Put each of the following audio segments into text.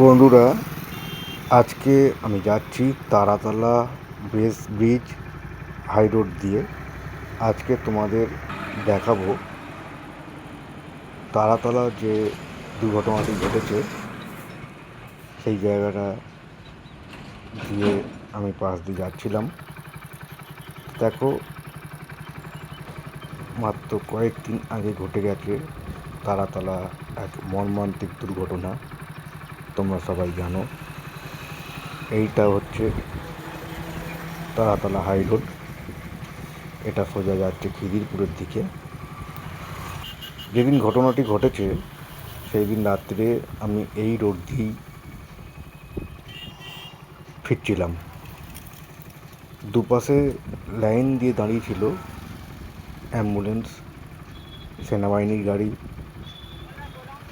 বন্ধুরা, আজকে আমি যাচ্ছি তারাতলা ব্রিজ হাই রোড দিয়ে। আজকে তোমাদের দেখাবো তারাতলা যে দুর্ঘটনাটি ঘটেছে সেই জায়গাটা দিয়ে আমি পাশ দিয়ে যাচ্ছিলাম। দেখো, মাত্র কয়েকদিন আগে ঘটে গেছে তারাতলা এক মর্মান্তিক দুর্ঘটনা। তোমরা সবাই জানো, এইটা হচ্ছে তারাতলা হাই রোড। এটা সোজা যাচ্ছে খিদিরপুরের দিকে। যেদিন ঘটনাটি ঘটেছে সেই দিন রাত্রে আমি এই রোড দিয়েই ফিরছিলাম। দুপাশে লাইন দিয়ে দাঁড়িয়ে ছিল অ্যাম্বুলেন্স, সেনাবাহিনীর গাড়ি,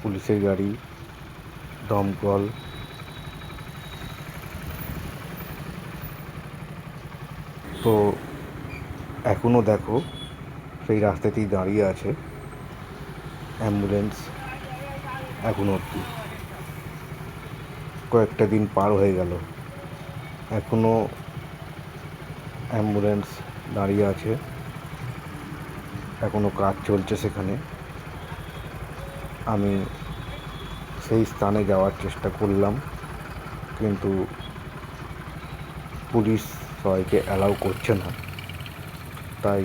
পুলিশের গাড়ি, দমকল। তো এখনও দেখো সেই রাস্তাতেই দাঁড়িয়ে আছে অ্যাম্বুলেন্স এখনও অবধি। কয়েকটা দিন পার হয়ে গেল, এখনও অ্যাম্বুলেন্স দাঁড়িয়ে আছে, এখনও কাজ চলছে সেখানে। আমি সেই স্থানে যাওয়ার চেষ্টা করলাম, কিন্তু পুলিশ সবাইকে অ্যালাউ করছে না। তাই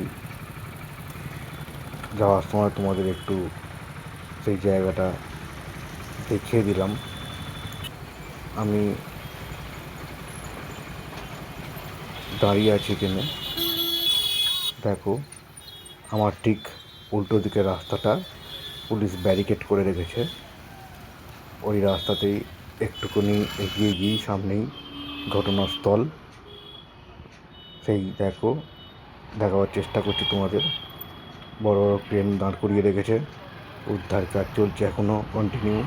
যাওয়ার সময় তোমাদের একটু সেই জায়গাটা দেখিয়ে দিলাম। আমি দাঁড়িয়ে আছি এখানে, দেখো আমার ঠিক উল্টো দিকের রাস্তাটা পুলিশ ব্যারিকেড করে রেখেছে। ওই রাস্তাতেই একটুখানি এগিয়ে গিয়ে সামনেই ঘটনাস্থল। সেই দেখো, দেখাবার চেষ্টা করছি তোমাদের। বড় বড় ক্রেন দাঁড় করিয়ে রেখেছে, উদ্ধার কাজ চলছে এখনও কন্টিনিউ।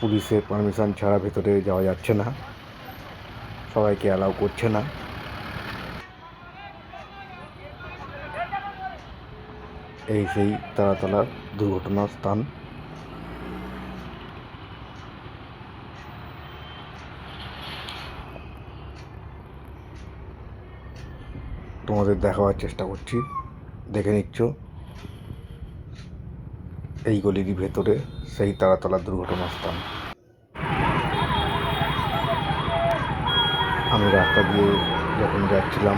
পুলিশের পারমিশন ছাড়া ভেতরে যাওয়া যাচ্ছে না, সবাইকে অ্যালাউ করছে না। এই সেই তারাতলার দুর্ঘটনার স্থান। তোমাদের দেখাবার চেষ্টা করছি, দেখে নিচ্ছ। এই গলির ভেতরে সেই তারাতলার দুর্ঘটনার স্থান। আমি রাস্তা দিয়ে যখন যাচ্ছিলাম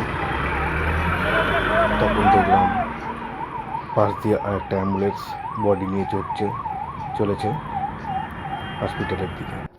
তখন দেখলাম পাশ দিয়ে আরেকটা অ্যাম্বুলেন্স বডি নিয়ে চলেছে হসপিটালের দিকে।